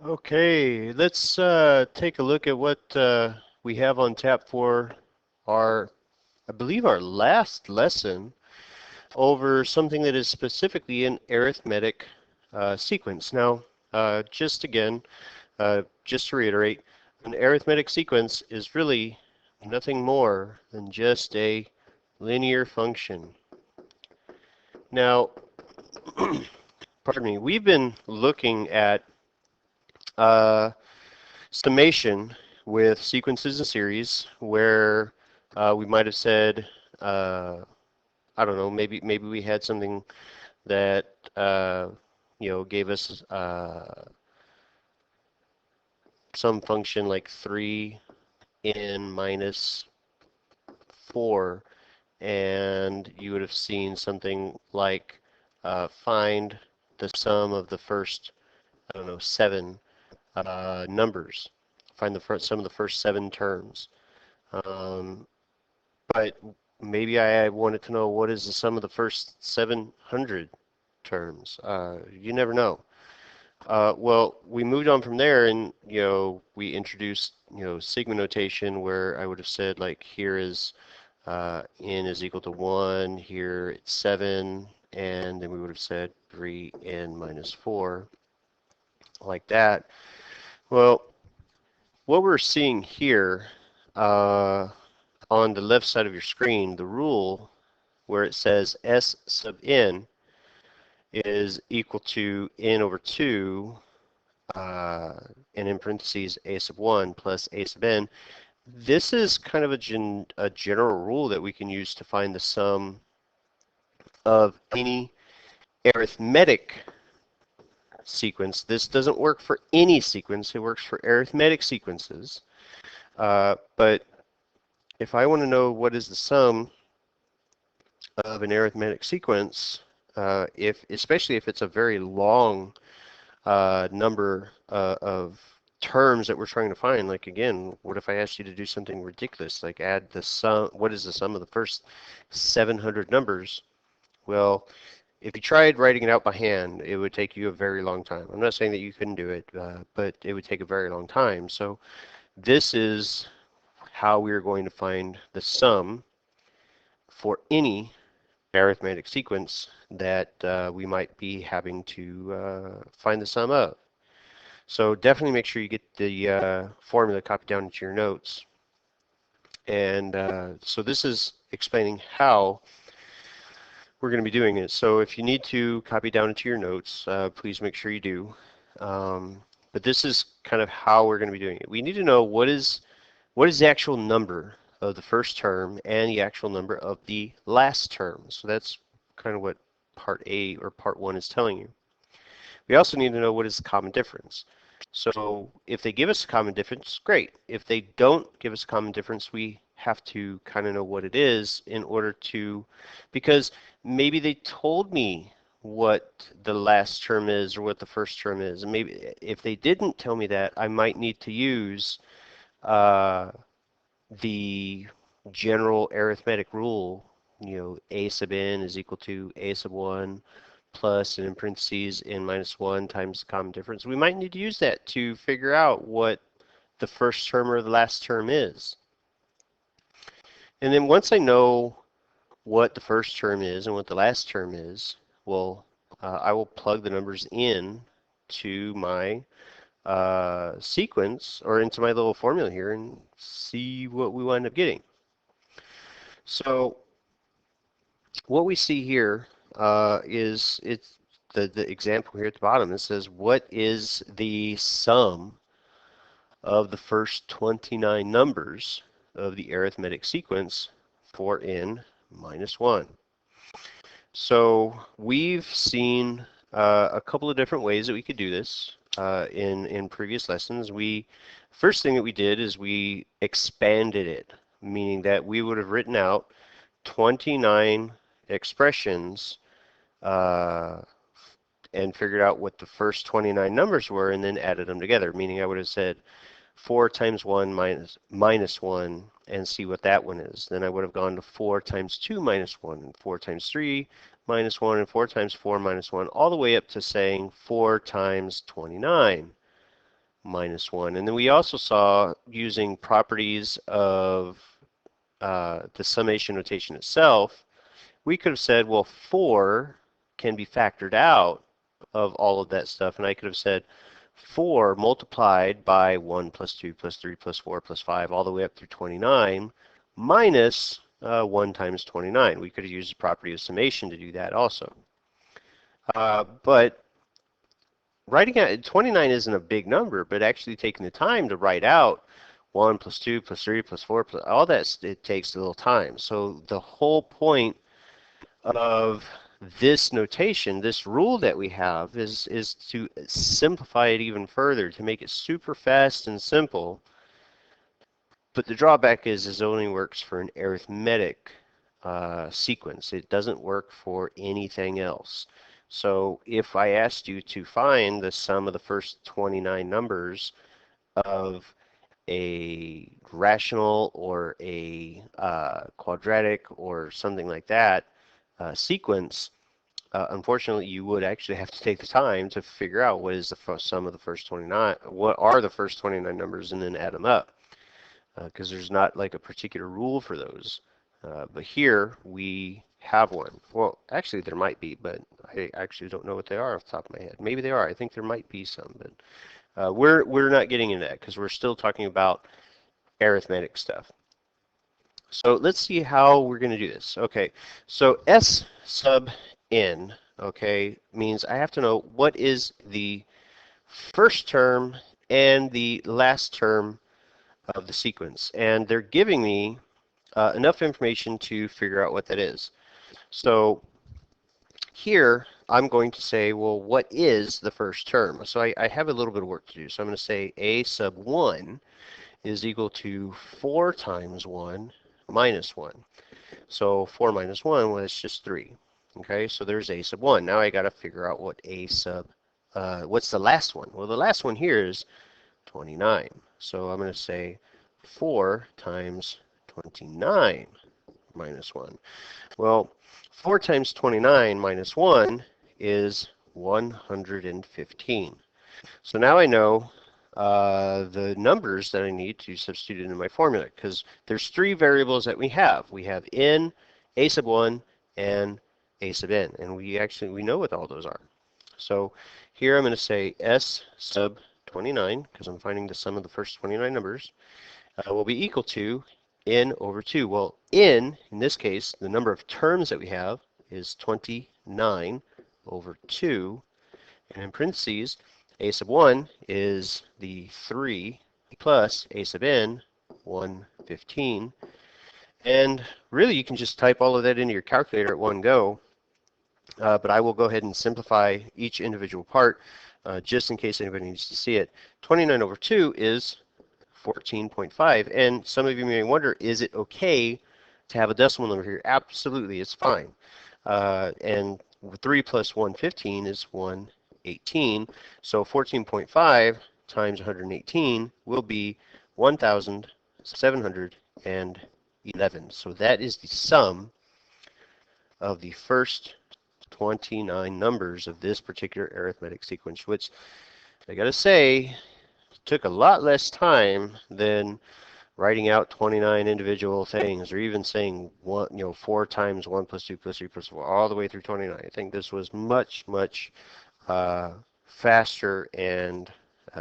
Okay, let's take a look at what we have on tap for our, I believe, our last lesson over something that is specifically an arithmetic sequence. Now, just again, just to reiterate, an arithmetic sequence is really nothing more than just a linear function. Now, pardon me, we've been looking at uh, summation with sequences and series where we might have said, I don't know, maybe we had something that gave us some function like 3n minus 4, and you would have seen something like find the sum of the first, I don't know, 7 numbers. Find the first, sum of the first 7 terms. Um, but maybe I wanted to know what is the sum of the first 700 terms. You never know. Well, we moved on from there, and we introduced sigma notation, where I would have said like here is n is equal to 1, here it's 7, and then we would have said 3n minus 4, like that. Well, what we're seeing here uh, on the left side of your screen, the rule where it says s sub n is equal to n over 2, and in parentheses a sub 1 plus a sub n. This is kind of a general rule that we can use to find the sum of any arithmetic sequence. This doesn't work for any sequence. It works for arithmetic sequences. But if I want to know what is the sum of an arithmetic sequence, especially if it's a very long number of terms that we're trying to find, like again, what if I asked you to do something ridiculous, like add the sum, what is the sum of the first 700 numbers? Well, if you tried writing it out by hand, it would take you a very long time. I'm not saying that you couldn't do it, but it would take a very long time. So this is how we're going to find the sum for any arithmetic sequence that we might be having to find the sum of. So definitely make sure you get the formula copied down into your notes. And so this is explaining how we're going to be doing it. So if you need to copy down into your notes, please make sure you do. But this is kind of how we're going to be doing it. We need to know what is the actual number of the first term and the actual number of the last term. So that's kind of what part A or part 1 is telling you. We also need to know what is the common difference. So if they give us a common difference, great. If they don't give us a common difference, we have to kind of know what it is in order to, because maybe they told me what the last term is or what the first term is. And maybe if they didn't tell me that, I might need to use the general arithmetic rule, a sub n is equal to a sub 1 plus, and in parentheses, n minus 1 times the common difference. We might need to use that to figure out what the first term or the last term is. And then once I know what the first term is and what the last term is, well, I will plug the numbers in to my sequence or into my little formula here and see what we wind up getting. So what we see here is it's the example here at the bottom. It says, what is the sum of the first 29 numbers of the arithmetic sequence for n minus 1? So we've seen a couple of different ways that we could do this in previous lessons. First thing that we did is we expanded it, meaning that we would have written out 29 expressions and figured out what the first 29 numbers were and then added them together, meaning I would have said 4 times 1 minus 1 and see what that one is. Then I would have gone to 4 times 2 minus 1, and 4 times 3 minus 1, and 4 times 4 minus 1, all the way up to saying 4 times 29 minus 1. And then we also saw using properties of the summation notation itself, we could have said, well, 4 can be factored out of all of that stuff. And I could have said 4 multiplied by 1 plus 2 plus 3 plus 4 plus 5 all the way up through 29 minus 1 times 29. We could have used the property of summation to do that also. But writing out 29 isn't a big number, but actually taking the time to write out 1 plus 2 plus 3 plus 4 plus all that, it takes a little time. So the whole point of this notation, this rule that we have, is to simplify it even further, to make it super fast and simple. But the drawback is it only works for an arithmetic sequence. It doesn't work for anything else. So if I asked you to find the sum of the first 29 numbers of a rational or a quadratic or something like that sequence, unfortunately you would actually have to take the time to figure out what is the sum of the first 29, what are the first 29 numbers, and then add them up, because there's not like a particular rule for those. But here we have one. Well, actually there might be, but I actually don't know what they are off the top of my head. Maybe they are. I think there might be some, but we're not getting into that because we're still talking about arithmetic stuff. So let's see how we're going to do this. Okay, so S sub n, okay, means I have to know what is the first term and the last term of the sequence. And they're giving me enough information to figure out what that is. So here I'm going to say, well, what is the first term? So I have a little bit of work to do. So I'm going to say a sub 1 is equal to 4 times 1 minus 1. So 4 minus 1 was just 3. Okay, so there's a sub 1. Now I got to figure out what a sub, what's the last one? Well, the last one here is 29. So I'm going to say 4 times 29 minus 1. Well, 4 times 29 minus 1 is 115. So now I know the numbers that I need to substitute into my formula, because there's 3 variables that we have. We have n, a sub 1, and a sub n, and we know what all those are. So here I'm going to say s sub 29, because I'm finding the sum of the first 29 numbers, will be equal to n over 2. Well, n, in this case, the number of terms that we have is 29 over 2, and in parentheses, a sub 1 is the 3 plus a sub n, 115. And really you can just type all of that into your calculator at one go, but I will go ahead and simplify each individual part just in case anybody needs to see it. 29 over 2 is 14.5, and some of you may wonder, is it okay to have a decimal number here? Absolutely, it's fine. And 3 plus 115 is 118, so 14.5 times 118 will be 1,711. So that is the sum of the first 29 numbers of this particular arithmetic sequence, which I gotta say took a lot less time than writing out 29 individual things, or even saying 4 times 1 plus 2 plus 3 plus 4 all the way through 29. I think this was much faster and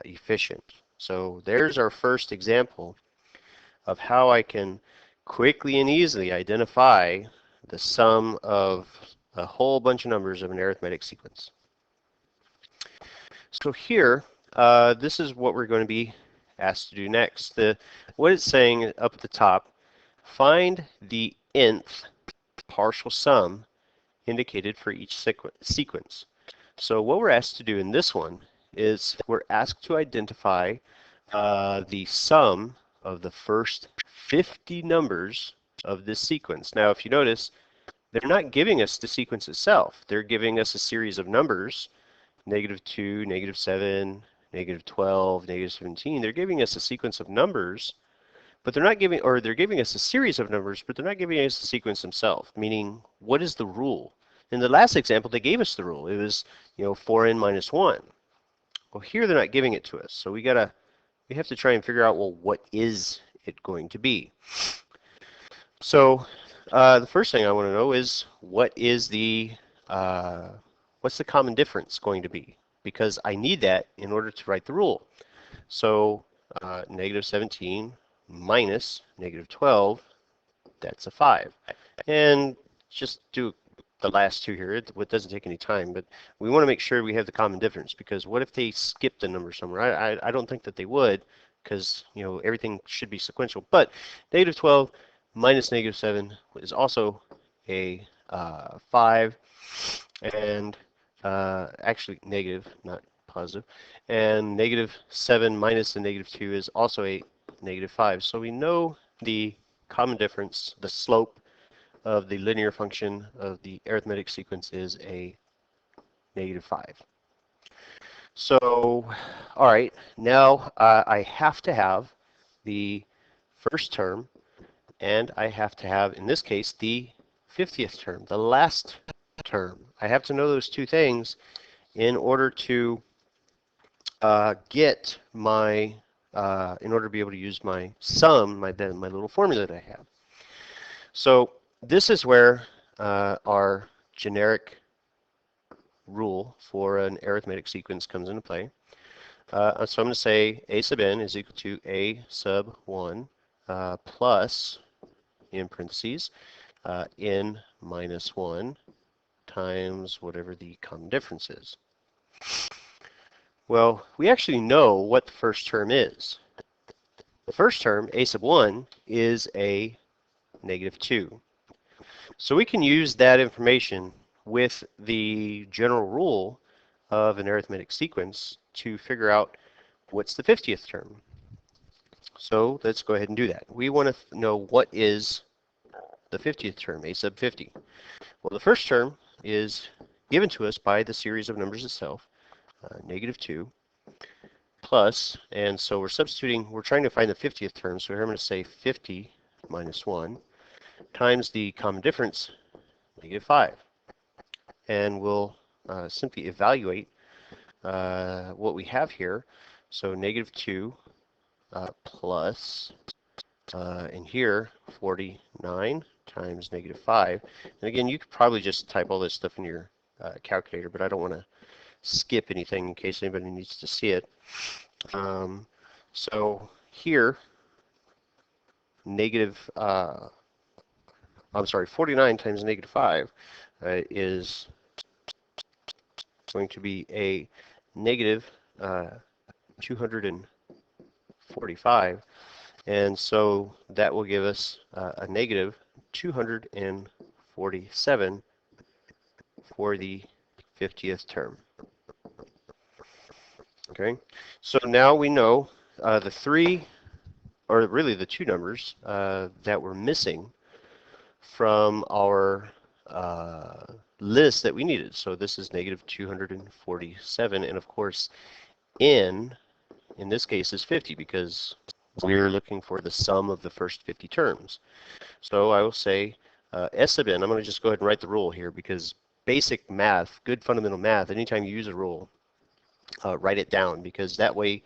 efficient. So there's our first example of how I can quickly and easily identify the sum of a whole bunch of numbers of an arithmetic sequence. So here, this is what we're going to be asked to do next. What it's saying up at the top, find the nth partial sum indicated for each sequence. So what we're asked to do in this one is we're asked to identify the sum of the first 50 numbers of this sequence. Now, if you notice, they're not giving us the sequence itself. They're giving us a series of numbers, -2, -7, -12, -17. They're giving us a sequence of numbers, but they're not giving, or they're giving us a series of numbers, but they're not giving us the sequence themselves, meaning what is the rule? In the last example, they gave us the rule. It was, 4n minus 1. Well, here they're not giving it to us, so we have to try and figure out, well, what is it going to be? So the first thing I want to know is what's the common difference going to be? Because I need that in order to write the rule. So negative 17 minus negative 12, that's a 5. And just do the last two here. It doesn't take any time, but we want to make sure we have the common difference, because what if they skipped a number somewhere? I don't think that they would, because everything should be sequential. But negative 12 minus negative 7 is also a 5, and actually negative, not positive. And negative 7 minus the negative 2 is also a negative 5. So we know the common difference, the slope of the linear function of the arithmetic sequence is a negative 5. So, all right, now I have to have the first term, and I have to have, in this case, the 50th term, the last term. I have to know those two things in order to get my, in order to be able to use my sum, my little formula that I have. So this is where our generic rule for an arithmetic sequence comes into play. So I'm going to say a sub n is equal to a sub 1 plus, in parentheses, n minus 1 times whatever the common difference is. Well, we actually know what the first term is. The first term, a sub 1, is a negative 2. So we can use that information with the general rule of an arithmetic sequence to figure out what's the 50th term. So let's go ahead and do that. We want to know what is the 50th term, a sub 50. Well, the first term is given to us by the series of numbers itself, negative 2, plus, and so we're substituting, we're trying to find the 50th term, so here I'm going to say 50 minus 1 times the common difference, negative 5. And we'll simply evaluate what we have here. So negative 2 plus, in here, 49 times negative 5. And again, you could probably just type all this stuff in your calculator, but I don't want to skip anything in case anybody needs to see it. So here, negative, I'm sorry, 49 times negative 5 is going to be a negative 245, and so that will give us a negative 247 for the 50th term. Okay, so now we know the three, or really the two numbers that we're missing from our list that we needed. So this is negative 247, and of course n in this case is 50 because we're looking for the sum of the first 50 terms. So I will say S sub n, I'm going to just go ahead and write the rule here, because basic math, good fundamental math, anytime you use a rule, write it down, because that way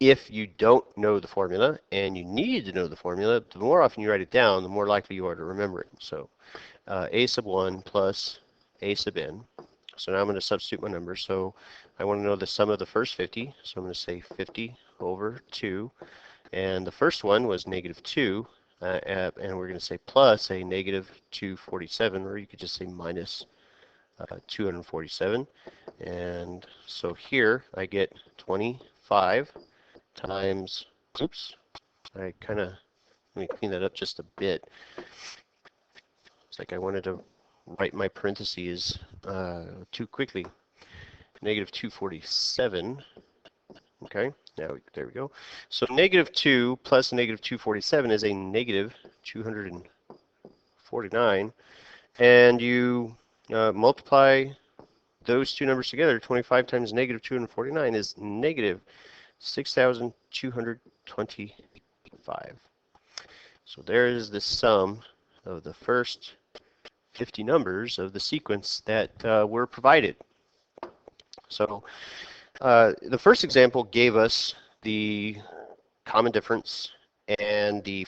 if you don't know the formula and you need to know the formula, the more often you write it down, the more likely you are to remember it. So a sub 1 plus a sub n. So now I'm going to substitute my numbers. So I want to know the sum of the first 50. So I'm going to say 50 over 2. And the first one was negative 2. And we're going to say plus a negative 247, or you could just say minus 247. And so here I get 25 times, oops, let me clean that up just a bit. It's like I wanted to write my parentheses too quickly. Negative 247. Okay, there we go. So negative 2 plus negative 247 is a negative 249. And you multiply those two numbers together. 25 times negative 249 is negative 6,225. So there is the sum of the first 50 numbers of the sequence that were provided. So The first example gave us the common difference and the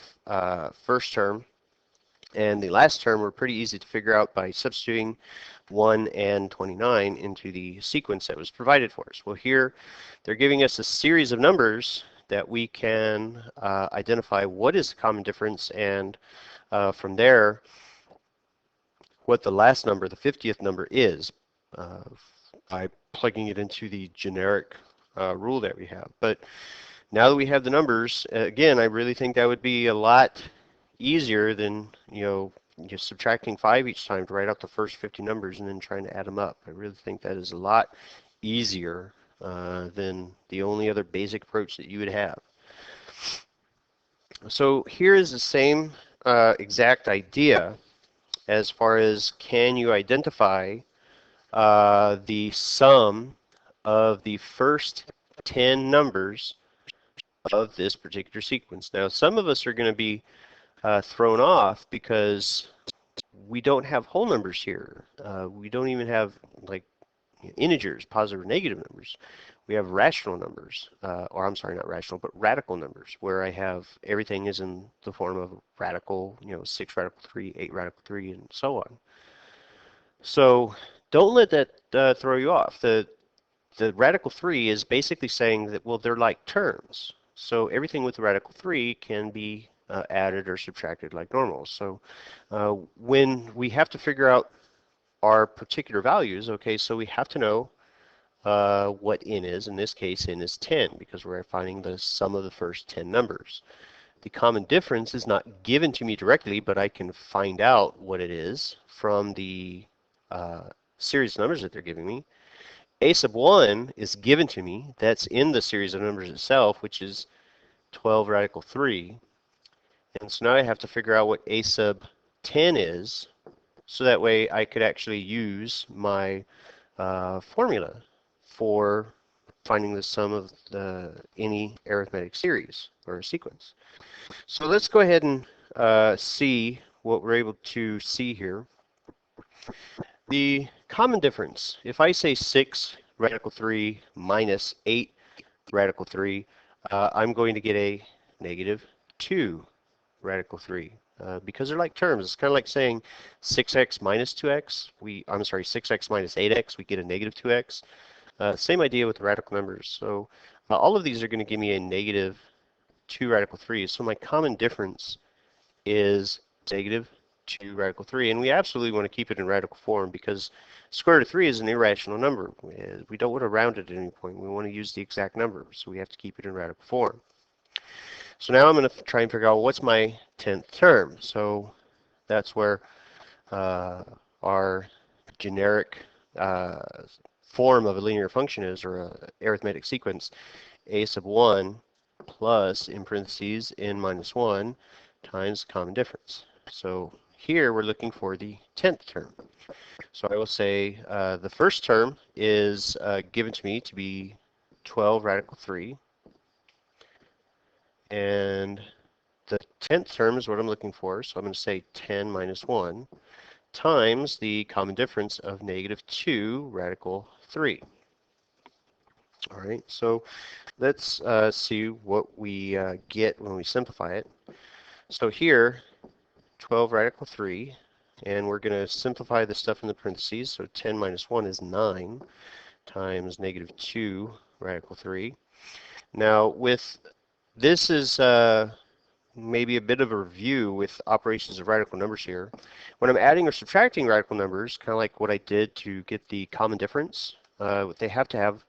first term, and the last term were pretty easy to figure out by substituting 1 and 29 into the sequence that was provided for us. Well, here they're giving us a series of numbers that we can identify what is the common difference, and from there what the last number, the 50th number, is by plugging it into the generic rule that we have. But now that we have the numbers, again, I really think that would be a lot easier than, just subtracting 5 each time to write out the first 50 numbers and then trying to add them up. I really think that is a lot easier than the only other basic approach that you would have. So here is the same exact idea as far as, can you identify the sum of the first 10 numbers of this particular sequence. Now, some of us are going to be thrown off because we don't have whole numbers here. We don't even have like integers, positive or negative numbers. We have rational numbers, or I'm sorry, not rational, but radical numbers, where I have everything is in the form of radical, 6 radical 3, 8 radical 3, and so on. So don't let that throw you off. The radical 3 is basically saying that, well, they're like terms. So everything with the radical 3 can be added or subtracted like normal. So when we have to figure out our particular values, okay, so we have to know what n is. In this case, n is 10, because we're finding the sum of the first 10 numbers. The common difference is not given to me directly, but I can find out what it is from the series of numbers that they're giving me. A sub 1 is given to me. That's in the series of numbers itself, which is 12 radical 3. And so now I have to figure out what a sub 10 is, so that way I could actually use my formula for finding the sum of any arithmetic series or sequence. So let's go ahead and see what we're able to see here. The common difference, if I say 6 radical 3 minus 8 radical 3, I'm going to get a negative 2 radical 3. Because they're like terms, it's kind of like saying 6x minus 2x. I'm sorry, 6x minus 8x, we get a negative 2x. Same idea with the radical numbers. So all of these are going to give me a negative 2 radical 3. So my common difference is negative 2 radical 3. And we absolutely want to keep it in radical form, because square root of 3 is an irrational number. We don't want to round it at any point. We want to use the exact number. So we have to keep it in radical form. So now I'm going to try and figure out what's my 10th term. So that's where our generic form of a linear function is, or an arithmetic sequence. A sub 1 plus, in parentheses, n minus 1 times common difference. So here we're looking for the 10th term. So I will say the first term is given to me to be 12 radical 3. And the 10th term is what I'm looking for. So I'm going to say 10 minus 1 times the common difference of negative 2 radical 3. All right, so let's see what we get when we simplify it. So here, 12 radical 3, and we're going to simplify the stuff in the parentheses. So 10 minus 1 is 9 times negative 2 radical 3. Now, with this is maybe a bit of a review with operations of radical numbers here. When I'm adding or subtracting radical numbers, kind of like what I did to get the common difference, they have to have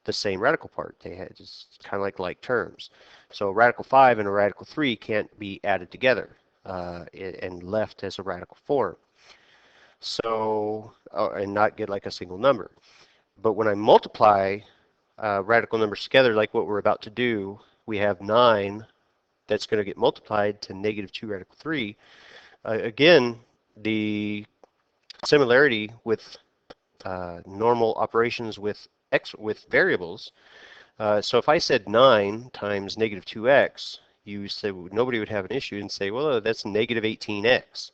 the same radical part. It's kind of like terms. So a radical 5 and a radical 3 can't be added together and left as a radical form. So, and not get like a single number. But when I multiply radical numbers together, like what we're about to do, we have 9 that's going to get multiplied to negative 2 radical 3. Again, the similarity with normal operations with variables. So if I said 9 times negative 2x, you say nobody would have an issue and say, well, that's negative 18x.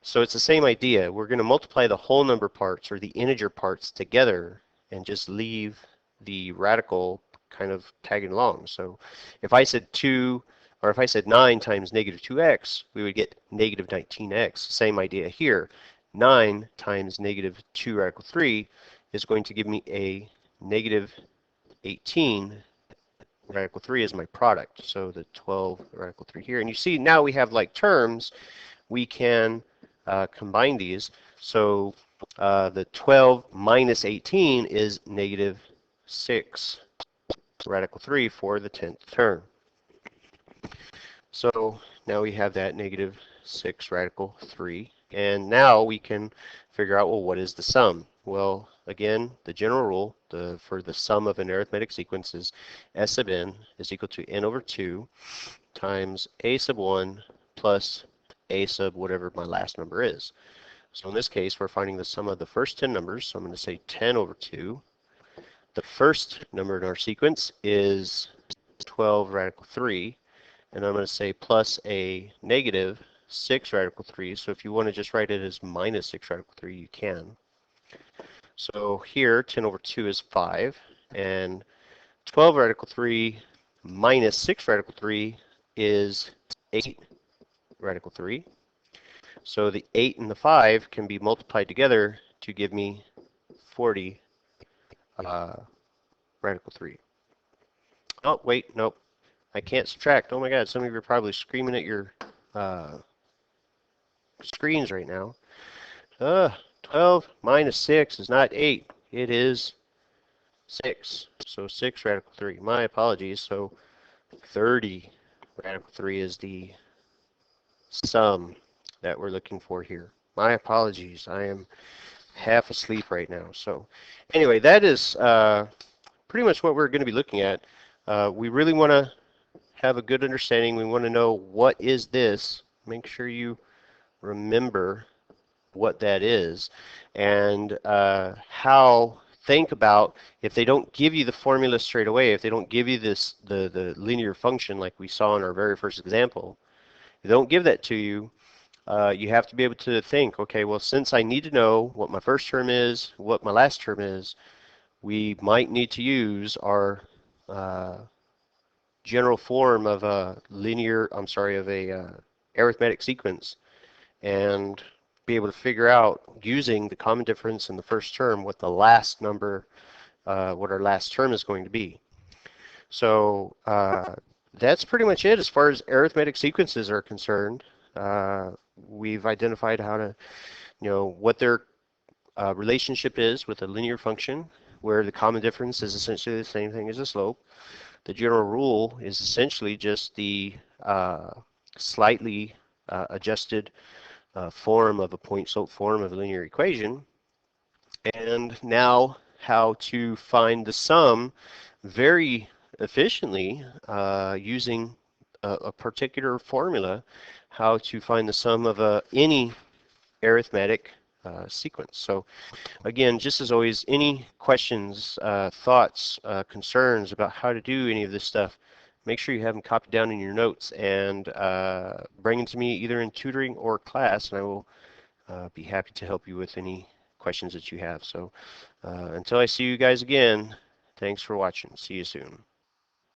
So it's the same idea. We're going to multiply the whole number parts or the integer parts together and just leave the radical kind of tagging along. So if I said 2, or if I said 9 times negative 2x, we would get negative 19x. Same idea here. 9 times negative 2 radical 3 is going to give me a negative 18 radical 3 is my product. So the 12 radical 3 here. And you see now we have like terms. We can combine these. So the 12 minus 18 is negative 6 radical 3 for the 10th term. So now we have that negative 6 radical 3. And now we can figure out, well, what is the sum? Well, again, the general rule for the sum of an arithmetic sequence is S sub n is equal to n over 2 times a sub 1 plus a sub whatever my last number is. So in this case, we're finding the sum of the first 10 numbers. So I'm going to say 10 over 2. The first number in our sequence is 12 radical 3. And I'm going to say plus a negative 6 radical 3. So if you want to just write it as minus 6 radical 3, you can. So here, 10 over 2 is 5. And 12 radical 3 minus 6 radical 3 is 8 radical 3. So the 8 and the 5 can be multiplied together to give me 40 radical 3. Oh, wait, nope. I can't subtract. Oh my God, some of you are probably screaming at your screens right now. 12 minus 6 is not 8. It is 6. So 6 radical 3. My apologies. So 30 radical 3 is the sum that we're looking for here. My apologies. I am half asleep right now. So anyway, that is pretty much what we're going to be looking at. We really want to have a good understanding. We want to know what is this. Make sure you remember what that is, and think about if they don't give you the formula straight away, if they don't give you the linear function like we saw in our very first example, if they don't give that to you, you have to be able to think, okay, well, since I need to know what my first term is, what my last term is, we might need to use our general form of a arithmetic sequence, and be able to figure out using the common difference in the first term what the last number, what our last term is going to be. So that's pretty much it as far as arithmetic sequences are concerned. We've identified how to, what their relationship is with a linear function, where the common difference is essentially the same thing as the slope. The general rule is essentially just the slightly adjusted form of a point-slope form of a linear equation. And now how to find the sum very efficiently using a particular formula, how to find the sum of any arithmetic sequence. So again, just as always, any questions, thoughts, concerns about how to do any of this stuff, make sure you have them copied down in your notes and bring them to me either in tutoring or class, and I will be happy to help you with any questions that you have. So until I see you guys again, thanks for watching. See you soon.